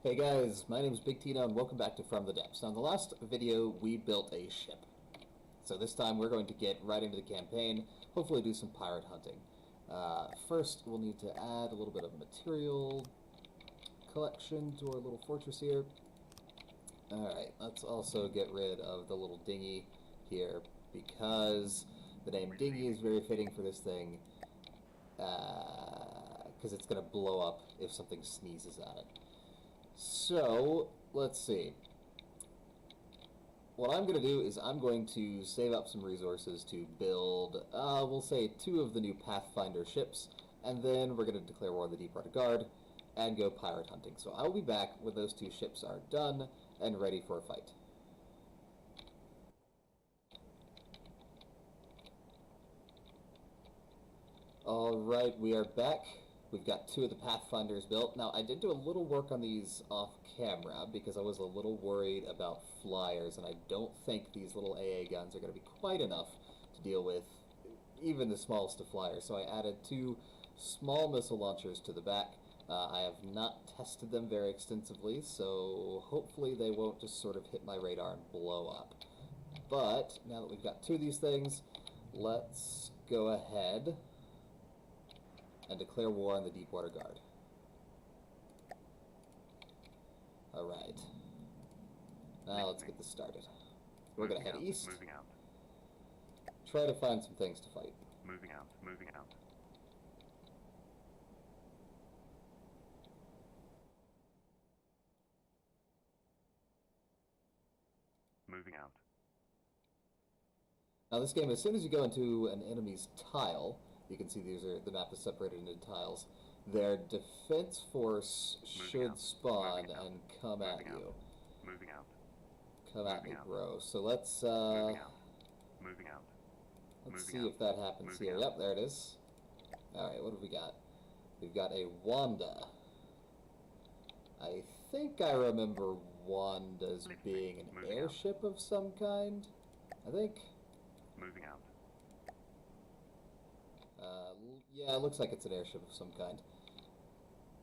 Hey guys, my name is Big Tino and welcome back to From the Depths. Now in the last video we built a ship. So this time we're going to get right into the campaign, hopefully do some pirate hunting. First we'll need to add a little bit of material collection to our little fortress here. Alright, let's also get rid of the little dinghy here because the name dinghy is very fitting for this thing because it's going to blow up if something sneezes at it. So, let's see. What I'm going to do is I'm going to save up some resources to build, we'll say, 2 of the new Pathfinder ships, and then we're going to declare war on the Deepwater Guard and go pirate hunting. So I'll be back when those 2 ships are done and ready for a fight. Alright, we are back. We've got 2 of the Pathfinders built. Now, I did do a little work on these off camera because I was a little worried about flyers, and I don't think these little AA guns are going to be quite enough to deal with even the smallest of flyers. So I added 2 small missile launchers to the back. I have not tested them very extensively, so hopefully they won't just sort of hit my radar and blow up. But now that we've got 2 of these things, let's go ahead and declare war on the Deepwater Guard. Alright. Now let's get this started. We're going to head east. Moving out. Try to find some things to fight. Moving out. Moving out. Moving out. Now this game, as soon as you go into an enemy's tile, you can see the map is separated into tiles. Their defense force should spawn and come at you. Moving out. Come at me, bro. So let's Moving out. Let's see if that happens here. Yep, there it is. Alright, what have we got? We've got a Wanda. I think I remember Wandas being an airship of some kind. I think. Moving out. Yeah, it looks like it's an airship of some kind.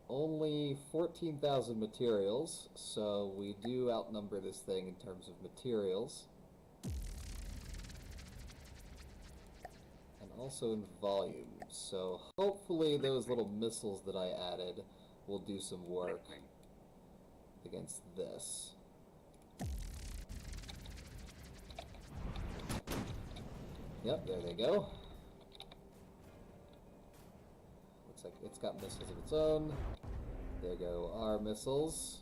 Only 14,000 materials, so we do outnumber this thing in terms of materials. And also in volume, so hopefully those little missiles that I added will do some work against this. Yep, there they go. Looks like it's got missiles of its own. There go our missiles.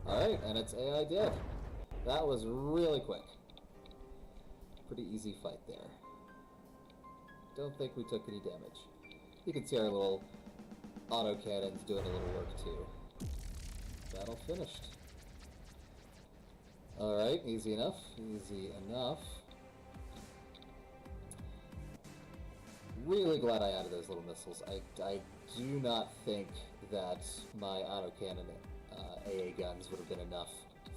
Alright, and it's AI dead. That was really quick. Pretty easy fight there. Don't think we took any damage. You can see our little autocannons doing a little work too. Battle finished. Alright, easy enough. Easy enough. Really glad I added those little missiles. I do not think that my autocannon AA guns would have been enough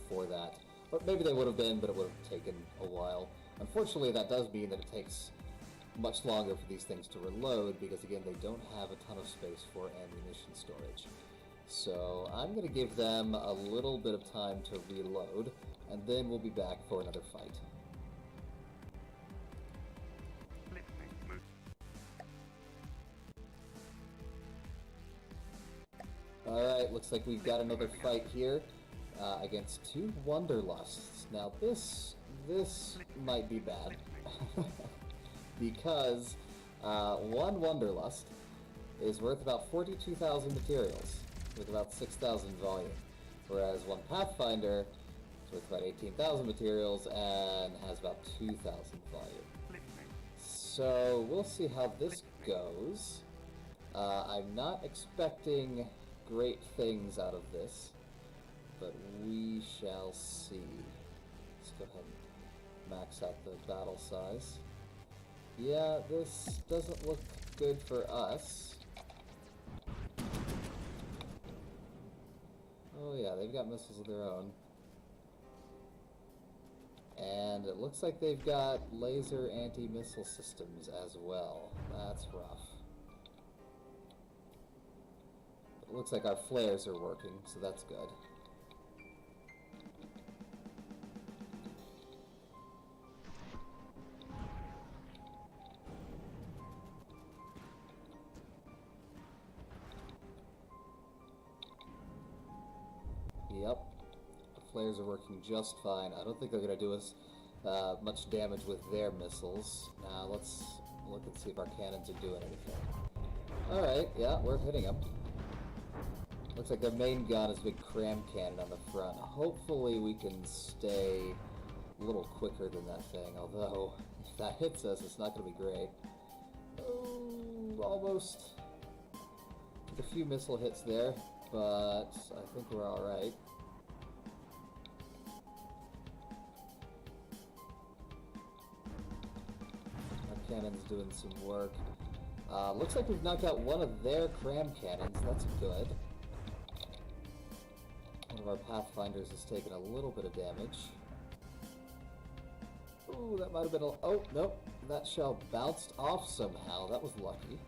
for that. Or maybe they would have been, but it would have taken a while. Unfortunately, that does mean that it takes much longer for these things to reload, because again, they don't have a ton of space for ammunition storage. So I'm going to give them a little bit of time to reload, and then we'll be back for another fight. Alright, looks like we've got another fight here against 2 Wanderlusts. Now this might be bad because 1 Wanderlust is worth about 42,000 materials with about 6,000 volume, whereas 1 Pathfinder is worth about 18,000 materials and has about 2,000 volume. So we'll see how this goes. I'm not expecting great things out of this, but we shall see. Let's go ahead and max out the battle size. Yeah, this doesn't look good for us. Oh yeah, they've got missiles of their own. And it looks like they've got laser anti-missile systems as well. That's rough. It looks like our flares are working, so that's good. Yep. The flares are working just fine. I don't think they're going to do us much damage with their missiles. Now let's look and see if our cannons are doing anything. Alright, yeah, we're hitting them. Looks like their main gun is a big cram cannon on the front. Hopefully we can stay a little quicker than that thing, although if that hits us, it's not going to be great. Oh, almost. Took a few missile hits there, but I think we're alright. Our cannon's doing some work. Looks like we've knocked out one of their cram cannons. That's good. One of our Pathfinders has taken a little bit of damage. Ooh, that might have been a... Oh, nope. That shell bounced off somehow. That was lucky.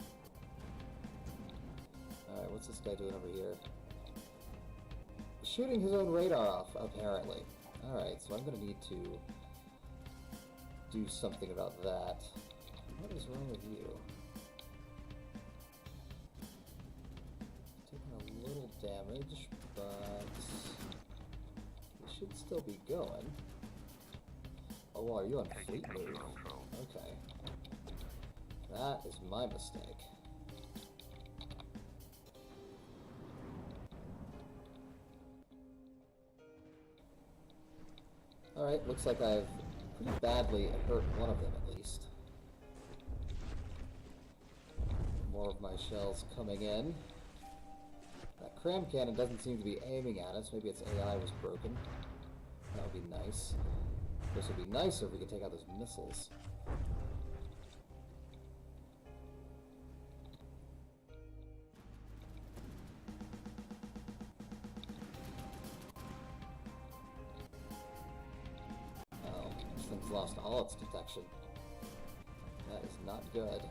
Alright, what's this guy doing over here? Shooting his own radar off, apparently. Alright, so I'm going to need to do something about that. What is wrong with you? Taking a little damage, but it should still be going. Oh, are you on fleet move? Okay. That is my mistake. Alright, looks like I've pretty badly hurt one of them at least. More of my shells coming in. That cram cannon doesn't seem to be aiming at us. Maybe its AI was broken. That would be nice. This would be nicer if we could take out those missiles. Oh, this thing's lost all its detection. That is not good.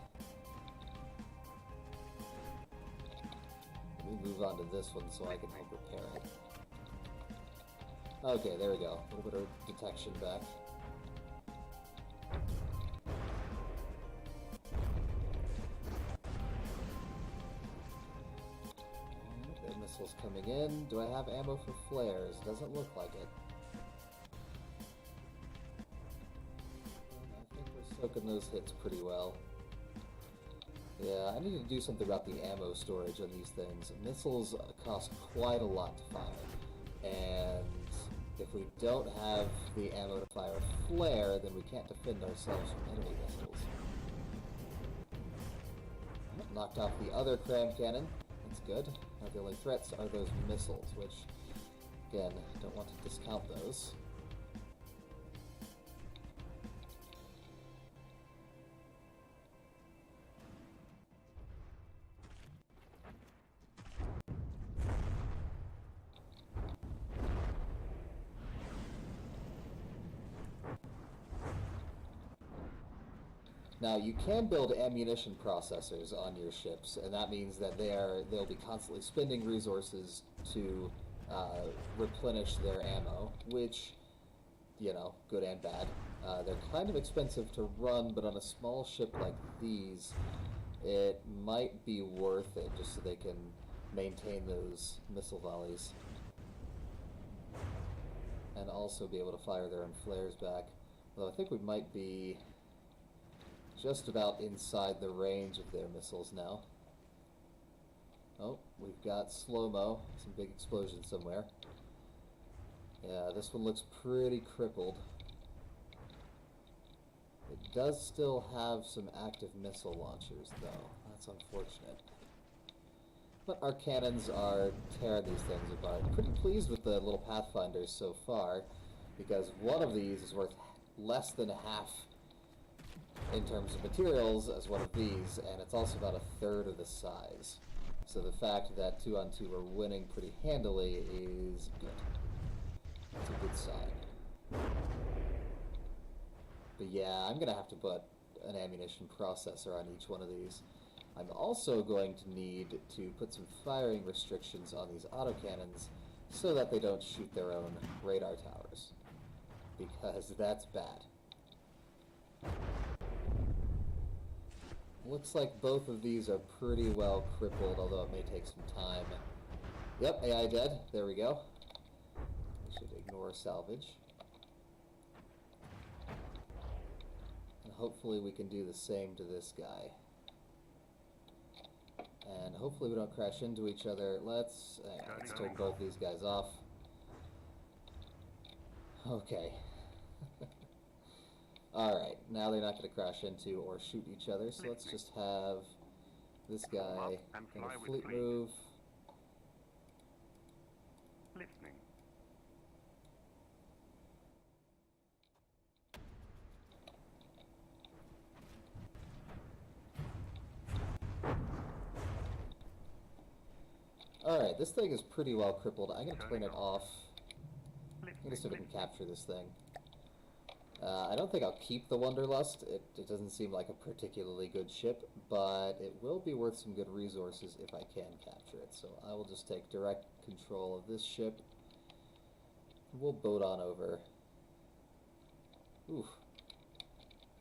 Let me move on to this one so I can help repair it. Okay, there we go. A little bit of detection back. Their missiles coming in. Do I have ammo for flares? Doesn't look like it. I think we're soaking those hits pretty well. Yeah, I need to do something about the ammo storage on these things. Missiles cost quite a lot to fire, and if we don't have the ammo to fire a flare, then we can't defend ourselves from enemy missiles. Knocked off the other cram cannon. That's good. Now the only threats are those missiles, which, again, don't want to discount those. Now, you can build ammunition processors on your ships, and that means that they'll be constantly spending resources to replenish their ammo, which, you know, good and bad. They're kind of expensive to run, but on a small ship like these, it might be worth it just so they can maintain those missile volleys. And also be able to fire their own flares back. Although I think we might be just about inside the range of their missiles now. Oh, we've got slow-mo, some big explosion somewhere. Yeah, this one looks pretty crippled. It does still have some active missile launchers, though. That's unfortunate. But our cannons are tearing these things apart. I'm pretty pleased with the little Pathfinders so far, because one of these is worth less than half in terms of materials as one of these, and it's also about a third of the size. So the fact that 2-on-2 are winning pretty handily is good. That's a good sign. But yeah, I'm gonna have to put an ammunition processor on each one of these. I'm also going to need to put some firing restrictions on these autocannons so that they don't shoot their own radar towers, because that's bad. Looks like both of these are pretty well crippled, although it may take some time. Yep, AI dead. There we go. We should ignore salvage. And hopefully we can do the same to this guy. And hopefully we don't crash into each other. Let's turn both these guys off. Okay. Alright, now they're not going to crash into or shoot each other, so let's just have this guy in a fleet move. Listening. Alright, this thing is pretty well crippled. I'm going to turn it off. I'm going to see if I can capture this thing. I don't think I'll keep the Wanderlust. It doesn't seem like a particularly good ship, but it will be worth some good resources if I can capture it. So I will just take direct control of this ship. We'll boat on over. Oof.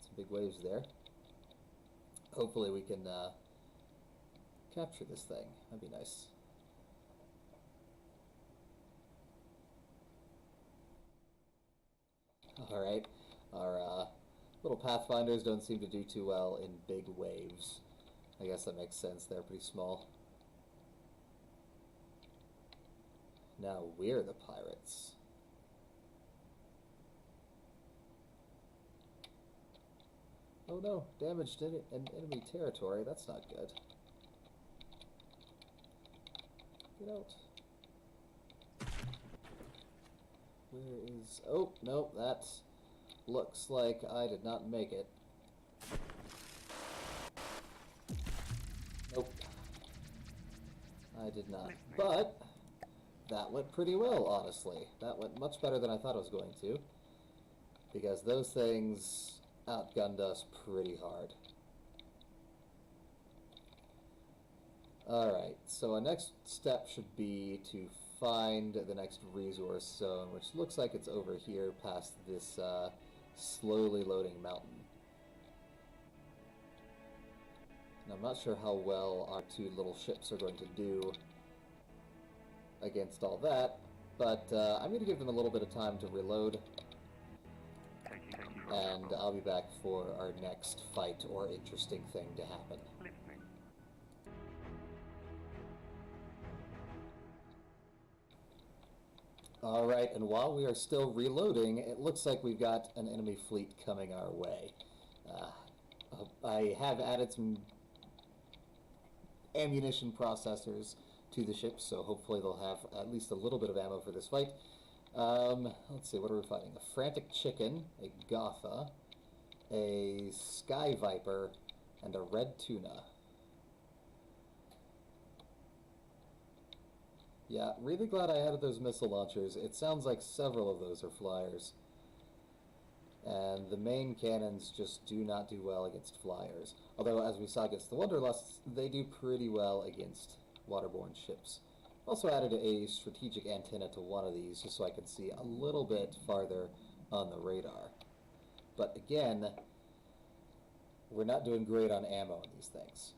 Some big waves there. Hopefully we can capture this thing. That'd be nice. Alright, our little Pathfinders don't seem to do too well in big waves. I guess that makes sense, they're pretty small. Now we're the pirates. Oh no, damaged in enemy territory, that's not good. Get out. Where is... Oh, no, that looks like I did not make it. Nope. I did not. But that went pretty well, honestly. That went much better than I thought it was going to. Because those things outgunned us pretty hard. Alright, so our next step should be to find the next resource zone, which looks like it's over here past this slowly loading mountain. And I'm not sure how well our two little ships are going to do against all that, but I'm going to give them a little bit of time to reload, and I'll be back for our next fight or interesting thing to happen. Alright, and while we are still reloading, it looks like we've got an enemy fleet coming our way. I have added some ammunition processors to the ship, so hopefully they'll have at least a little bit of ammo for this fight. Let's see, what are we fighting? A Frantic Chicken, a Gotha, a Sky Viper, and a Red Tuna. Yeah, really glad I added those missile launchers. It sounds like several of those are flyers. And the main cannons just do not do well against flyers. Although, as we saw against the Wanderlusts, they do pretty well against waterborne ships. Also added a strategic antenna to one of these, just so I can see a little bit farther on the radar. But again, we're not doing great on ammo on these things.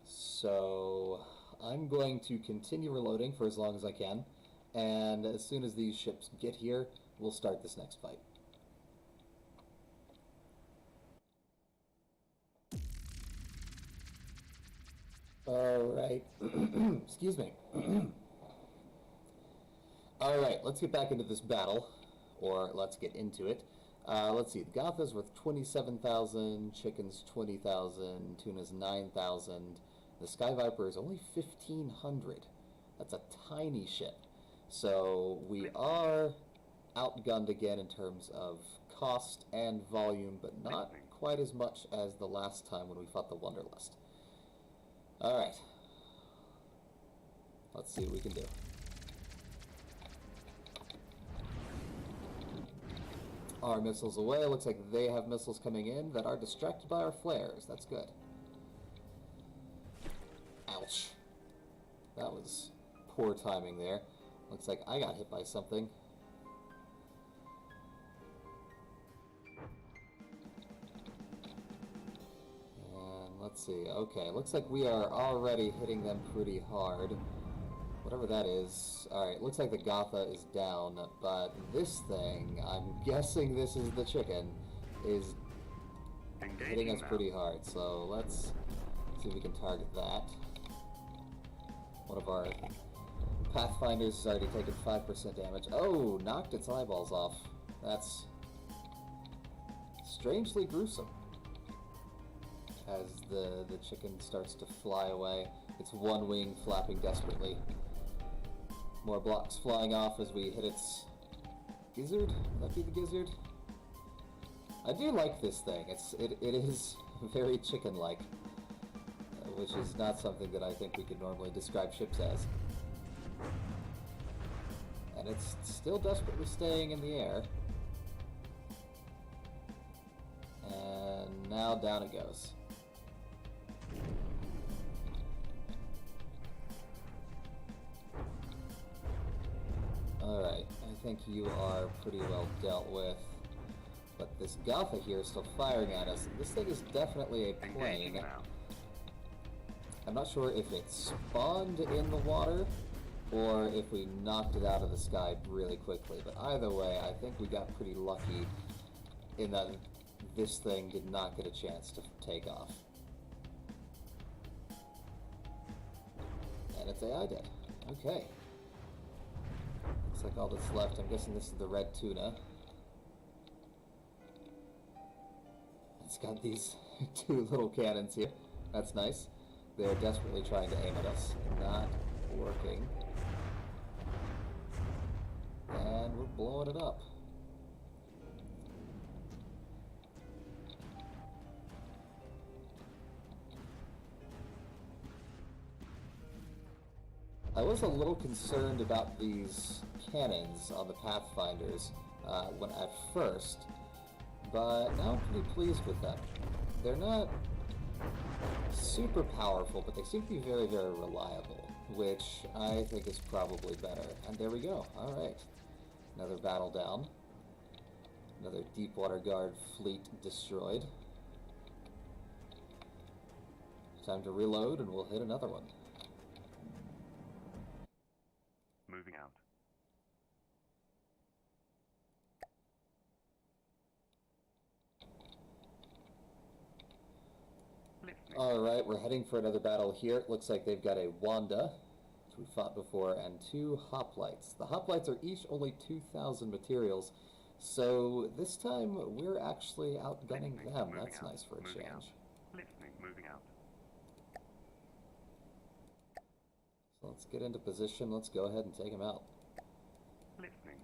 So I'm going to continue reloading for as long as I can, and as soon as these ships get here, we'll start this next fight. Alright, excuse me. Alright, let's get back into this battle, or let's get into it. Let's see, the Gotha's worth 27,000, Chicken's 20,000, Tuna's 9,000. The Sky Viper is only 1,500. That's a tiny ship. So we are outgunned again in terms of cost and volume, but not quite as much as the last time when we fought the Wanderlust. Alright. Let's see what we can do. Our missiles away. Looks like they have missiles coming in that are distracted by our flares. That's good. Ouch. That was poor timing there. Looks like I got hit by something. And let's see. Okay, looks like we are already hitting them pretty hard. Whatever that is. Alright, looks like the Gotha is down, but this thing, I'm guessing this is the chicken, is hitting us pretty hard. So let's see if we can target that. One of our Pathfinders has already taken 5% damage. Oh, knocked its eyeballs off. That's strangely gruesome. As the chicken starts to fly away, its one wing flapping desperately. More blocks flying off as we hit its gizzard. Would that be the gizzard? I do like this thing. It is very chicken-like, which is not something that I think we could normally describe ships as. And it's still desperately staying in the air. And now down it goes. Alright, I think you are pretty well dealt with. But this Gotha here is still firing at us. This thing is definitely a plane. I'm not sure if it spawned in the water or if we knocked it out of the sky really quickly. But either way, I think we got pretty lucky in that this thing did not get a chance to take off. And its AI did. Okay. Looks like all that's left. I'm guessing this is the red tuna. It's got these two little cannons here. That's nice. They're desperately trying to aim at us. Not working. And we're blowing it up. I was a little concerned about these cannons on the Pathfinders when at first, but now I'm pretty pleased with them. They're not super powerful, but they seem to be very, very reliable, which I think is probably better. And there we go. Alright. Another battle down. Another Deepwater Guard fleet destroyed. Time to reload and we'll hit another one. Moving out. Alright, we're heading for another battle here. It looks like they've got a Wanda, which we fought before, and 2 hoplites. The hoplites are each only 2,000 materials, so this time we're actually outgunning them. That's nice for a change. Moving out. So let's get into position. Let's go ahead and take them out. Listening.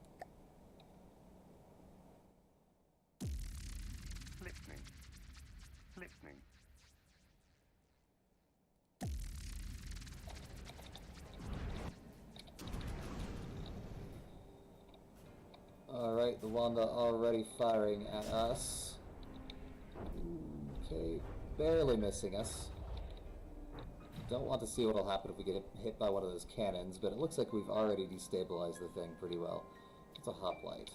Alright, the Wanda already firing at us. Okay, barely missing us. Don't want to see what'll happen if we get hit by one of those cannons, but it looks like we've already destabilized the thing pretty well. It's a hoplite.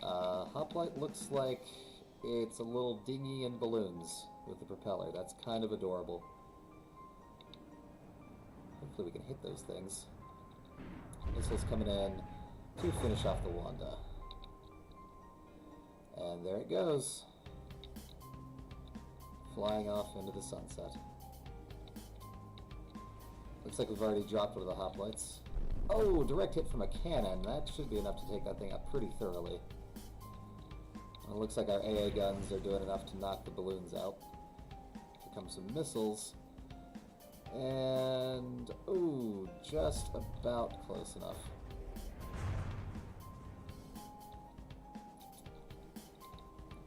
Hoplite looks like it's a little dinghy in balloons with the propeller. That's kind of adorable. Hopefully we can hit those things. Missiles coming in to finish off the Wanda. And there it goes. Flying off into the sunset. Looks like we've already dropped one of the hoplites. Oh, direct hit from a cannon. That should be enough to take that thing out pretty thoroughly. And it looks like our AA guns are doing enough to knock the balloons out. Here come some missiles. And, ooh, just about close enough.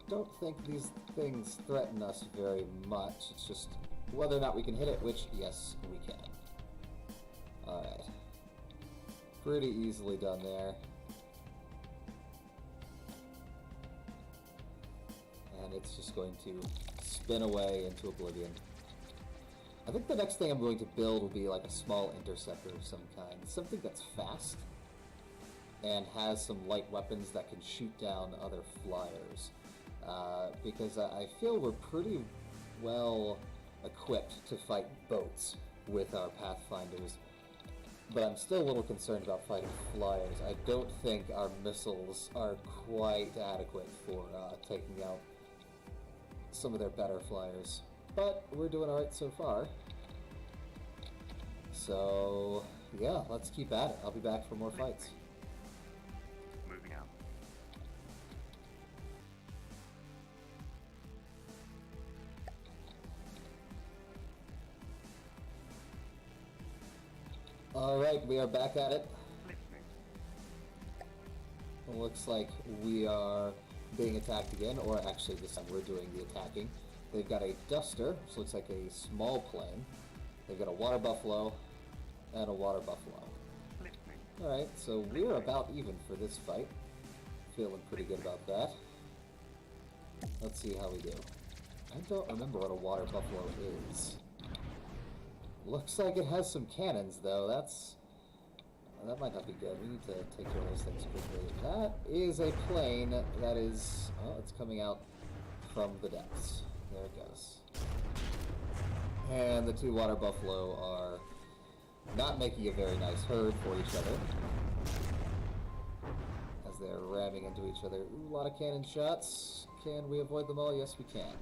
Don't think these things threaten us very much. It's just whether or not we can hit it, which, yes, we can. Alright. Pretty easily done there. And it's just going to spin away into oblivion. I think the next thing I'm going to build will be like a small interceptor of some kind. Something that's fast and has some light weapons that can shoot down other flyers. Because I feel we're pretty well equipped to fight boats with our Pathfinders. But I'm still a little concerned about fighting flyers. I don't think our missiles are quite adequate for taking out some of their better flyers. But we're doing alright so far. So, yeah, let's keep at it. I'll be back for more fights. Moving out. Alright, we are back at it. Listening. It looks like we are being attacked again, or actually this time we're doing the attacking. They've got a Duster, which looks like a small plane. They've got a Water Buffalo and a Water Buffalo. Listening. Alright, so we're about even for this fight. Feeling pretty good about that. Let's see how we do. I don't remember what a Water Buffalo is. Looks like it has some cannons, though. That might not be good. We need to take care of those things quickly. That is a plane that is... Oh, it's coming out from the depths. There it goes. And the two Water Buffalo are not making a very nice herd for each other, as they're ramming into each other. Ooh, a lot of cannon shots. Can we avoid them all? Yes, we can.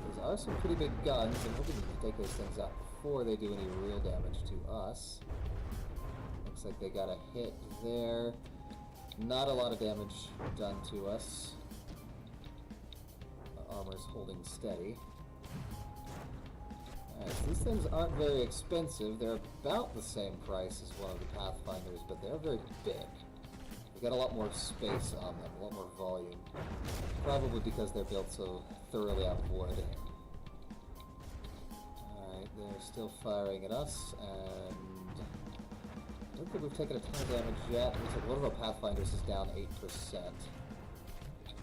Those are some pretty big guns. I'm hoping we can take those things out before they do any real damage to us. Looks like they got a hit there. Not a lot of damage done to us. The armor's holding steady. Alright, so these things aren't very expensive. They're about the same price as one of the Pathfinders, but they're very big. They got a lot more space on them, a lot more volume. Probably because they're built so thoroughly out of wood. Alright, they're still firing at us, and I don't think we've taken a ton of damage yet. Looks like one of our Pathfinders is down 8%.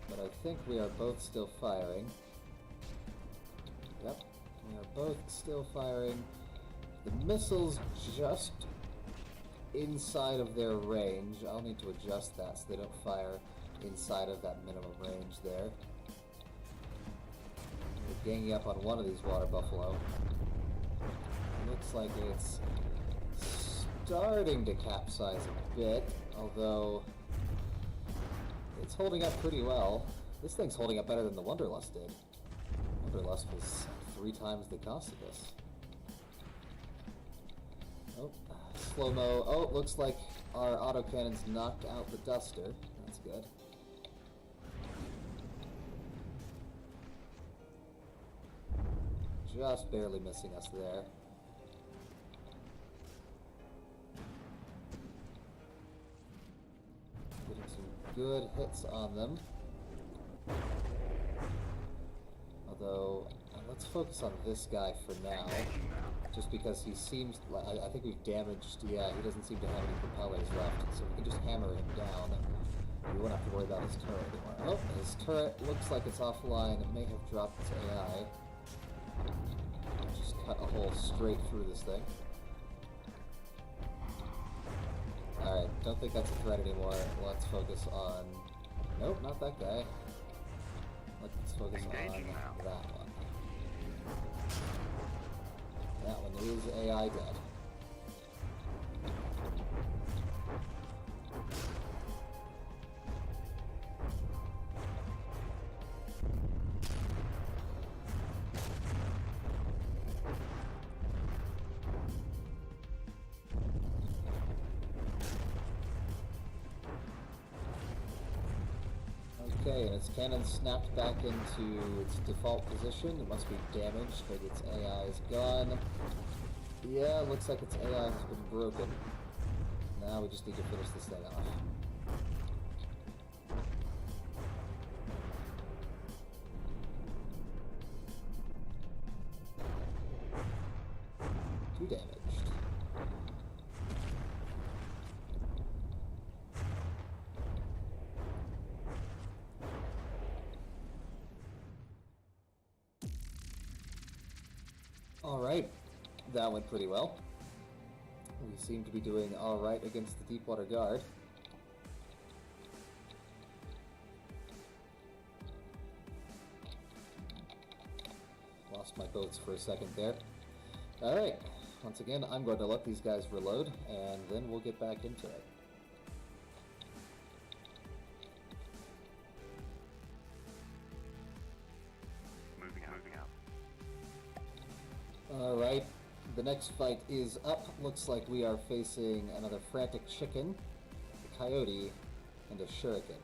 But I think we are both still firing. Yep, we are both still firing. The missiles just inside of their range. I'll need to adjust that so they don't fire inside of that minimum range there. We're ganging up on one of these Water Buffalo. Looks like it's starting to capsize a bit, although it's holding up pretty well. This thing's holding up better than the Wanderlust did. Wanderlust was 3 times the cost of this. Oh, slow-mo. Oh, looks like our autocannons knocked out the Duster. That's good. Just barely missing us there. Getting some good hits on them. Although, let's focus on this guy for now. Just because he seems like, I think we've damaged, yeah, he doesn't seem to have any propellers left, so we can just hammer him down. We won't have to worry about his turret anymore. Oh, his turret looks like it's offline. It may have dropped its AI. Just cut a hole straight through this thing. Alright, don't think that's a threat anymore. Let's focus on... Nope, not that guy. Let's focus on that one. That one is AI dead. Okay, and its cannon snapped back into its default position. It must be damaged, but its AI is gone. Yeah, it looks like its AI has been broken. Now we just need to finish this thing off. Too damaged. Alright, that went pretty well. We seem to be doing alright against the Deepwater Guard. Lost my boats for a second there. Alright, once again, I'm going to let these guys reload, and then we'll get back into it. Moving out. Alright, the next fight is up. Looks like we are facing another frantic chicken, a coyote, and a shuriken.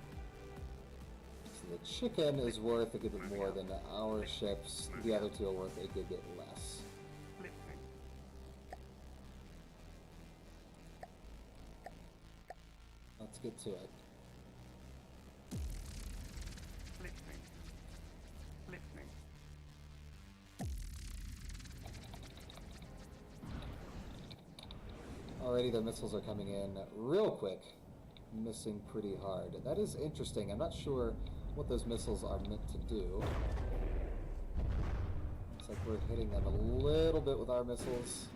So the chicken is worth a good bit more than our ships. The other two are worth a good bit less. Lifting. Let's get to it. Lifting. Alrighty, their missiles are coming in real quick, missing pretty hard. That is interesting. I'm not sure what those missiles are meant to do. Looks like we're hitting them a little bit with our missiles.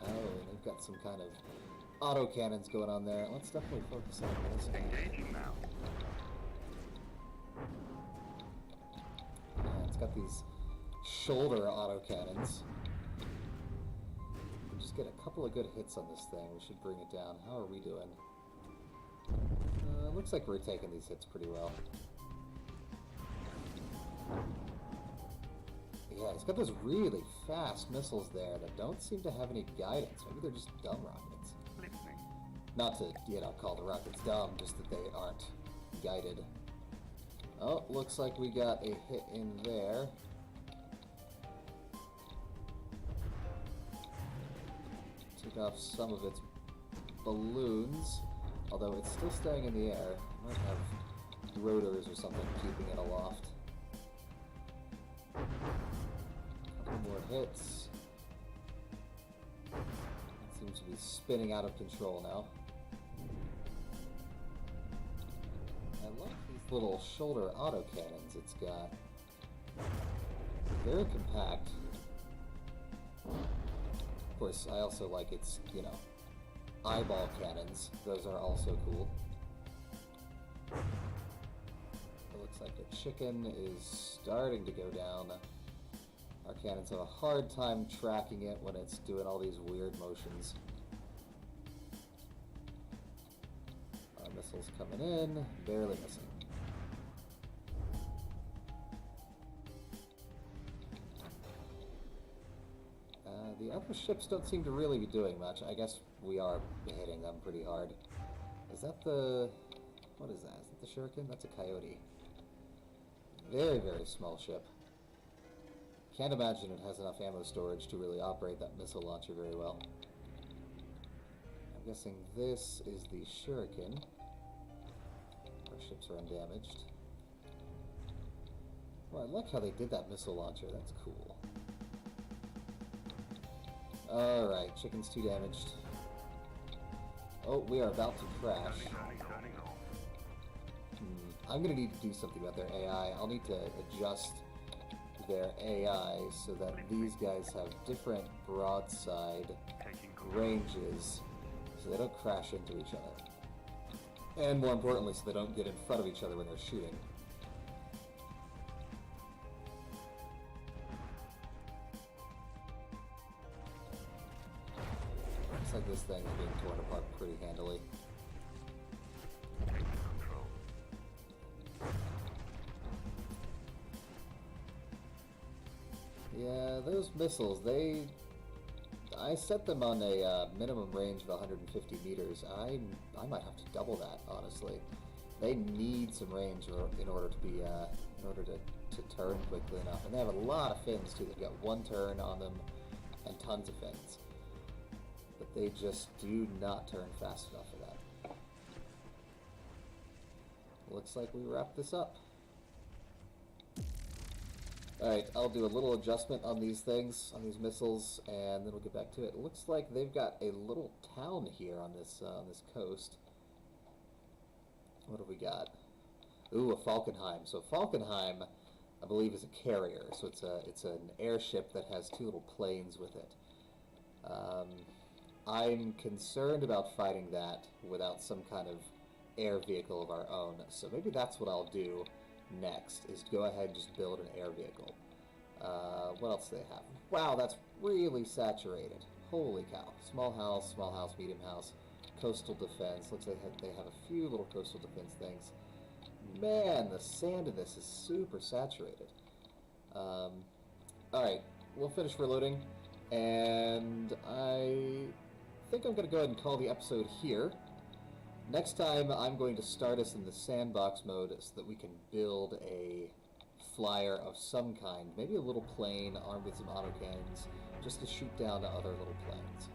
Oh, and they've got some kind of autocannons going on there. Let's definitely focus on this guy. Engaging now. Yeah, it's got these shoulder autocannons. Just get a couple of good hits on this thing. We should bring it down. How are we doing? Looks like we're taking these hits pretty well. Yeah, he's got those really fast missiles there that don't seem to have any guidance. Maybe they're just dumb rockets. Lifting. Not to, call the rockets dumb, just that they aren't guided. Oh, looks like we got a hit in there. Took off some of its balloons, although it's still staying in the air. It might have rotors or something keeping it aloft. Couple more hits. It seems to be spinning out of control now. I like these little shoulder autocannons it's got. Very compact. Of course, I also like its, eyeball cannons. Those are also cool. It looks like the chicken is starting to go down. Our cannons have a hard time tracking it when it's doing all these weird motions. Our missiles coming in, barely missing. The other ships don't seem to really be doing much. I guess we are hitting them pretty hard. Is that the... what is that? Is that the shuriken? That's a coyote. Very, very small ship. Can't imagine it has enough ammo storage to really operate that missile launcher very well. I'm guessing this is the shuriken. Our ships are undamaged. Well, I like how they did that missile launcher. That's cool. Alright, chicken's too damaged. Oh, we are about to crash. I'm gonna need to do something about their AI. I'll need to adjust their AI so that these guys have different broadside ranges so they don't crash into each other. And more importantly, so they don't get in front of each other when they're shooting. Looks like this thing is being torn apart pretty handily. Yeah, those missiles, I set them on a minimum range of 150 meters. I might have to double that, honestly. They need some range in order to be, in order to turn quickly enough. And they have a lot of fins, too. They've got one turn on them and tons of fins. But they just do not turn fast enough for that. Looks like we wrapped this up. Alright, I'll do a little adjustment on these things, on these missiles, and then we'll get back to it. It looks like they've got a little town here on this coast. What have we got? Ooh, a Falkenheim. So Falkenheim, I believe, is a carrier. So it's an airship that has two little planes with it. I'm concerned about fighting that without some kind of air vehicle of our own. So maybe that's what I'll do next, is go ahead and just build an air vehicle. What else do they have? Wow, that's really saturated. Holy cow. Small house, medium house, coastal defense. Looks like they have a few little coastal defense things. Man, the sand in this is super saturated. Alright, we'll finish reloading, and I think I'm going to go ahead and call the episode here. Next time, I'm going to start us in the sandbox mode so that we can build a flyer of some kind, maybe a little plane armed with some autocannons, just to shoot down other little planes.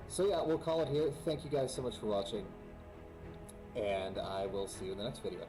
So yeah, we'll call it here. Thank you guys so much for watching, and I will see you in the next video.